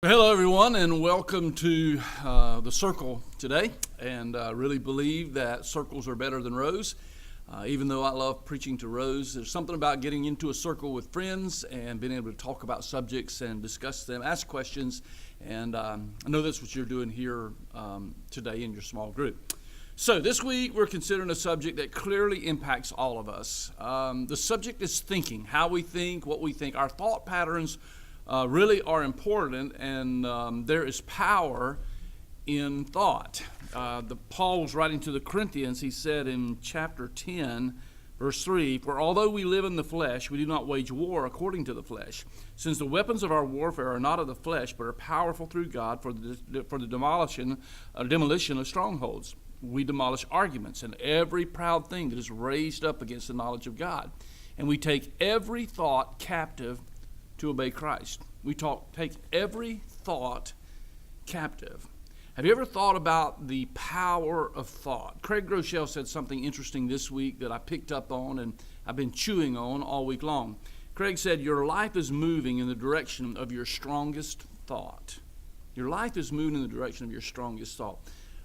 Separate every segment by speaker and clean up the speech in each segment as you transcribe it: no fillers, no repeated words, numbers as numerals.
Speaker 1: Hello, everyone, and welcome to the Circle today. And I really believe that circles are better than rows. Even though I love preaching to rows, there's something about getting into a circle with friends and being able to talk about subjects and discuss them, ask questions. And I know that's what you're doing here today in your small group. So this week we're considering a subject that clearly impacts all of us. The subject is thinking, how we think, what we think. Our thought patterns really are important, and there is power in thought. Paul was writing to the Corinthians. He said in chapter 10, verse 3, "For although we live in the flesh, we do not wage war according to the flesh, since the weapons of our warfare are not of the flesh, but are powerful through God for the demolition of strongholds. We demolish arguments and every proud thing that is raised up against the knowledge of God, and we take every thought captive to obey Christ." We take every thought captive. Have you ever thought about the power of thought? Craig Groeschel said something interesting this week that I picked up on and I've been chewing on all week long. Craig said, your life is moving in the direction of your strongest thought. Your life is moving in the direction of your strongest thought.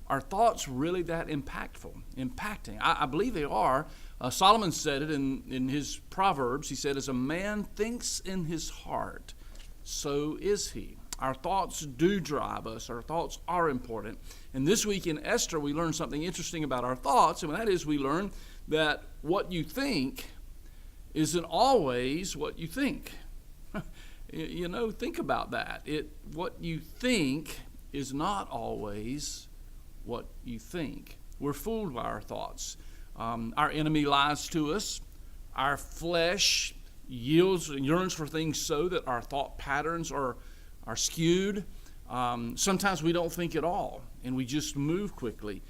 Speaker 1: Are thoughts really that impacting? I believe they are. Solomon said it in his Proverbs. He said, as a man thinks in his heart, so is he. Our thoughts do drive us. Our thoughts are important. And this week in Esther, we learned something interesting about our thoughts, and that is we learned that what you think isn't always what you think. Think about that. What you think is not always what you think. We're fooled by our thoughts. Our enemy lies to us. Our flesh yields and yearns for things so that our thought patterns are skewed. Sometimes we don't think at all, and we just move quickly.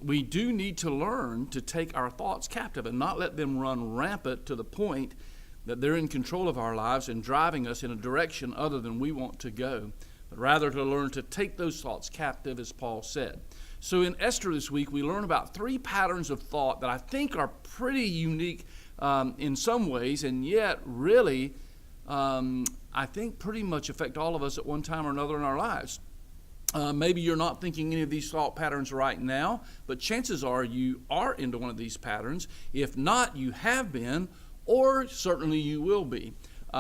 Speaker 1: We do need to learn to take our thoughts captive and not let them run rampant to the point that they're in control of our lives and driving us in a direction other than we want to go, but rather to learn to take those thoughts captive, as Paul said. So in Esther this week, we learn about three patterns of thought that I think are pretty unique in some ways, and yet really, I think pretty much affect all of us at one time or another in our lives. Maybe you're not thinking any of these thought patterns right now, but chances are you are into one of these patterns. If not, you have been, or certainly you will be.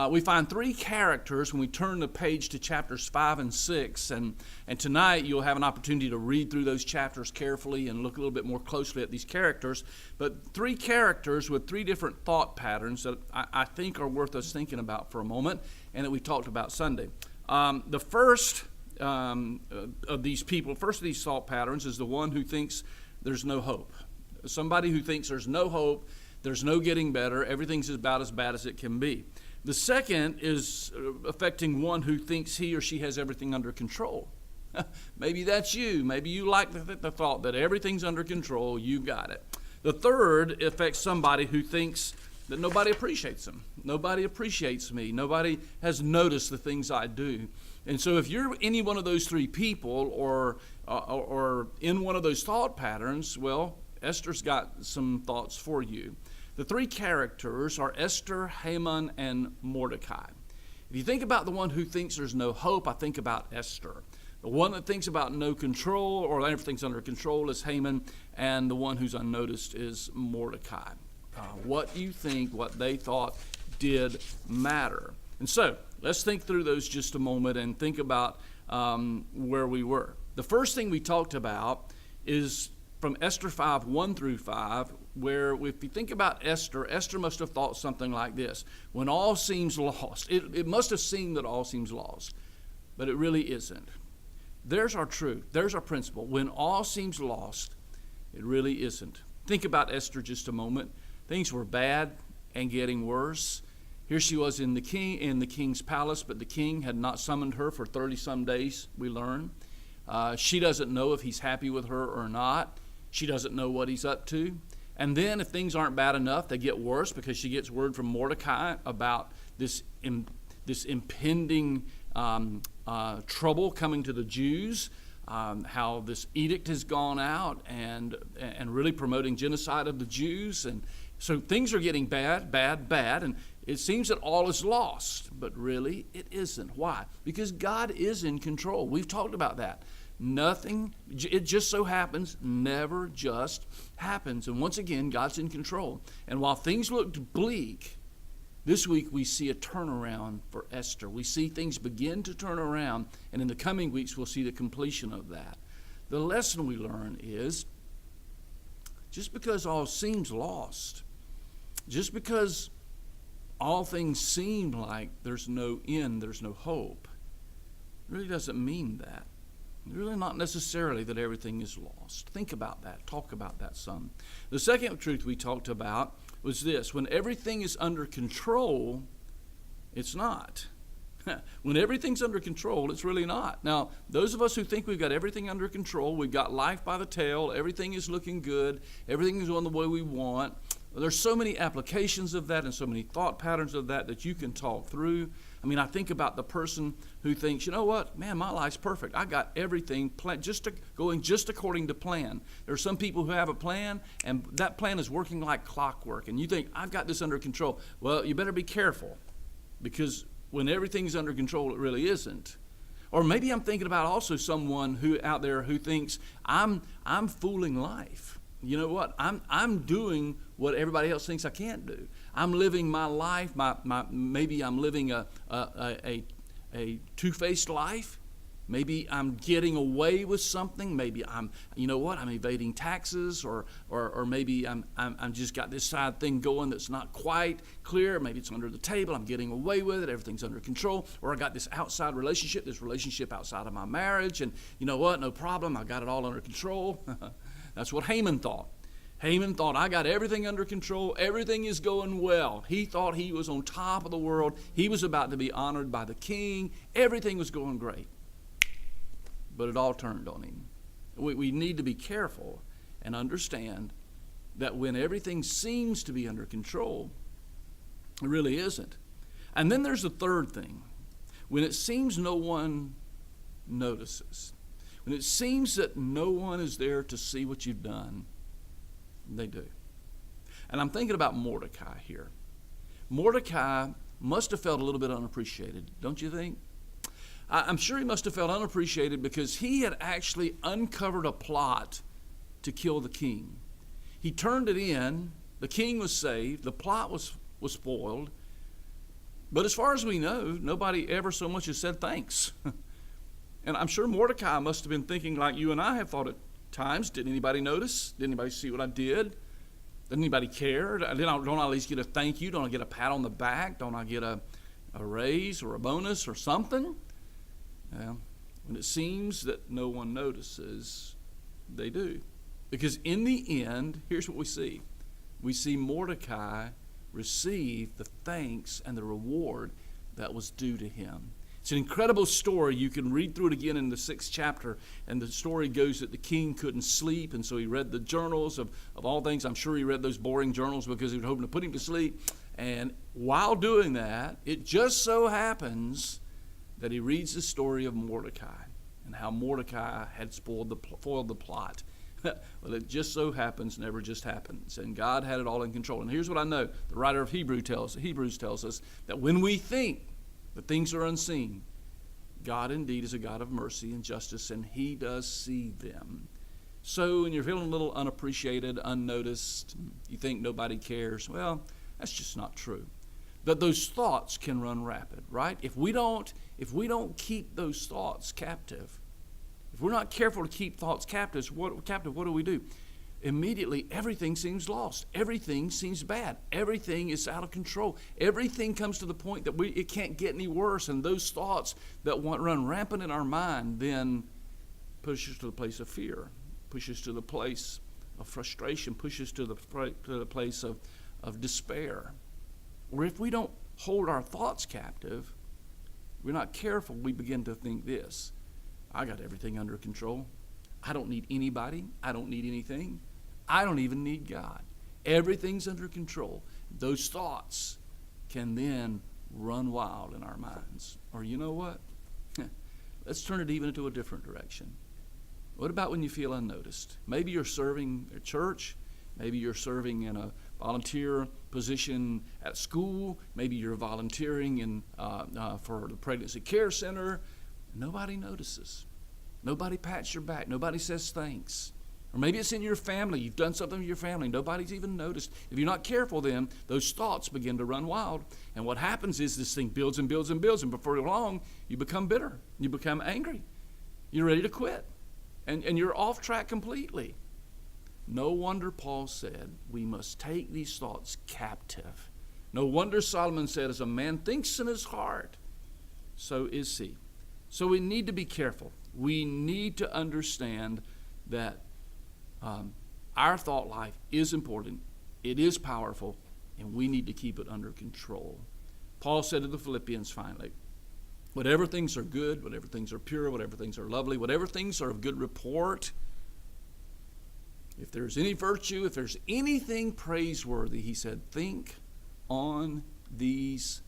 Speaker 1: We find three characters when we turn the page to chapters 5 and 6, and tonight you'll have an opportunity to read through those chapters carefully and look a little bit more closely at these characters. But three characters with three different thought patterns that I think are worth us thinking about for a moment, and that we talked about Sunday. The first of these thought patterns is the one who thinks there's no hope. Somebody who thinks there's no hope, there's no getting better, everything's about as bad as it can be. The second is affecting one who thinks he or she has everything under control. Maybe that's you. Maybe you like the thought that everything's under control, you got it. The third affects somebody who thinks that nobody appreciates them. Nobody appreciates me. Nobody has noticed the things I do. And so if you're any one of those three people or in one of those thought patterns, well, Esther's got some thoughts for you. The three characters are Esther, Haman, and Mordecai. If you think about the one who thinks there's no hope, I think about Esther. The one that thinks about no control or everything's under control is Haman, and the one who's unnoticed is Mordecai. What you think, what they thought did matter. And so let's think through those just a moment and think about where we were. The first thing we talked about is from Esther 5, 1 through 5, where if you think about Esther must have thought something like this. When all seems lost, it must have seemed that all seems lost, but it really isn't. There's our truth. There's our principle. When all seems lost, it really isn't. Think about Esther just a moment. Things were bad and getting worse. Here she was in the king's palace, but the king had not summoned her for 30-some days, we learn. She doesn't know if he's happy with her or not. She doesn't know what he's up to. And then if things aren't bad enough, they get worse because she gets word from Mordecai about this impending trouble coming to the Jews, how this edict has gone out and really promoting genocide of the Jews. And so things are getting bad. And It seems that all is lost, but really it isn't. Why? Because God is in control. We've talked about that. Nothing, it just so happens, never just happens. And once again, God's in control. And while things looked bleak, this week we see a turnaround for Esther. We see things begin to turn around, and in the coming weeks we'll see the completion of that. The lesson we learn is, just because all seems lost, just because all things seem like there's no end, there's no hope, it really doesn't mean that. Really not necessarily that everything is lost. Think about that. Talk about that some. The second truth we talked about was this: when everything is under control, it's not. When everything's under control, it's really not. Now, those of us who think we've got everything under control, we've got life by the tail, everything is looking good, everything is going the way we want, there's so many applications of that and so many thought patterns of that you can talk through. I mean, I think about the person who thinks, you know what, man, my life's perfect. I got everything going just according to plan. There are some people who have a plan, and that plan is working like clockwork. And you think, I've got this under control. Well, you better be careful, because when everything's under control, it really isn't. Or maybe I'm thinking about also someone who out there who thinks, I'm fooling life. You know what? I'm doing what everybody else thinks I can't do. I'm living my life. Maybe I'm living a two-faced life. Maybe I'm getting away with something. Maybe I'm evading taxes, or maybe I'm just got this side thing going that's not quite clear. Maybe it's under the table. I'm getting away with it. Everything's under control. Or I got this outside relationship, this relationship outside of my marriage, and you know what? No problem. I got it all under control. That's what Haman thought. Haman thought, I got everything under control. Everything is going well. He thought he was on top of the world. He was about to be honored by the king. Everything was going great. But it all turned on him. We need to be careful and understand that when everything seems to be under control, it really isn't. And then there's the third thing. When it seems no one notices, when it seems that no one is there to see what you've done, they do. And I'm thinking about Mordecai here. Mordecai must have felt a little bit unappreciated, don't you think? I'm sure he must have felt unappreciated because he had actually uncovered a plot to kill the king. He turned it in. The king was saved. The plot was spoiled. But as far as we know, nobody ever so much as said thanks. And I'm sure Mordecai must have been thinking like you and I have thought at times. Did anybody notice? Did anybody see what I did? Did anybody care? Don't I at least get a thank you? Don't I get a pat on the back? Don't I get a raise or a bonus or something? Well, when it seems that no one notices, they do. Because in the end, here's what we see. We see Mordecai receive the thanks and the reward that was due to him. It's an incredible story. You can read through it again in the 6th chapter, and the story goes that the king couldn't sleep, and so he read the journals of all things. I'm sure he read those boring journals because he was hoping to put him to sleep. And while doing that, it just so happens that he reads the story of Mordecai and how Mordecai had foiled the plot. Well, it just so happens, never just happens. And God had it all in control. And here's what I know. The writer of Hebrews tells us that when we think that things are unseen, God indeed is a God of mercy and justice, and he does see them. So when you're feeling a little unappreciated, unnoticed, you think nobody cares, well, that's just not true. But those thoughts can run rapid, right? If we don't keep those thoughts captive, if we're not careful to keep thoughts captive, what do we do? Immediately, everything seems lost. Everything seems bad. Everything is out of control. Everything comes to the point that it can't get any worse. And those thoughts that run rampant in our mind then push us to the place of fear, push us to the place of frustration, push us to the place of despair. Or if we don't hold our thoughts captive, we're not careful, we begin to think this: I got everything under control. I don't need anybody. I don't need anything. I don't even need God. Everything's under control. Those thoughts can then run wild in our minds. Or you know what? Let's turn it even into a different direction. What about when you feel unnoticed? Maybe you're serving at church. Maybe you're serving in a volunteer position at school. Maybe you're volunteering for the pregnancy care center. Nobody notices. Nobody pats your back. Nobody says thanks. Or maybe it's in your family. You've done something with your family. Nobody's even noticed. If you're not careful, then those thoughts begin to run wild. And what happens is this thing builds and builds and builds. And before long, you become bitter. You become angry. You're ready to quit. And you're off track completely. No wonder Paul said we must take these thoughts captive. No wonder Solomon said, as a man thinks in his heart, so is he. So we need to be careful. We need to understand that our thought life is important, it is powerful, and we need to keep it under control. Paul said to the Philippians finally, whatever things are good, whatever things are pure, whatever things are lovely, whatever things are of good report, if there's any virtue, if there's anything praiseworthy, he said, think on these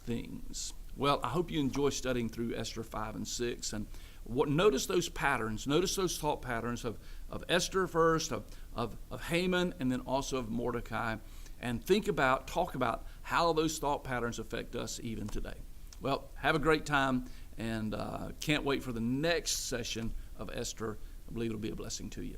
Speaker 1: things. Well, I hope you enjoy studying through Esther 5 and 6. And notice those patterns. Notice those thought patterns of Esther first, of Haman, and then also of Mordecai. And talk about how those thought patterns affect us even today. Well, have a great time, and can't wait for the next session of Esther. I believe it'll be a blessing to you.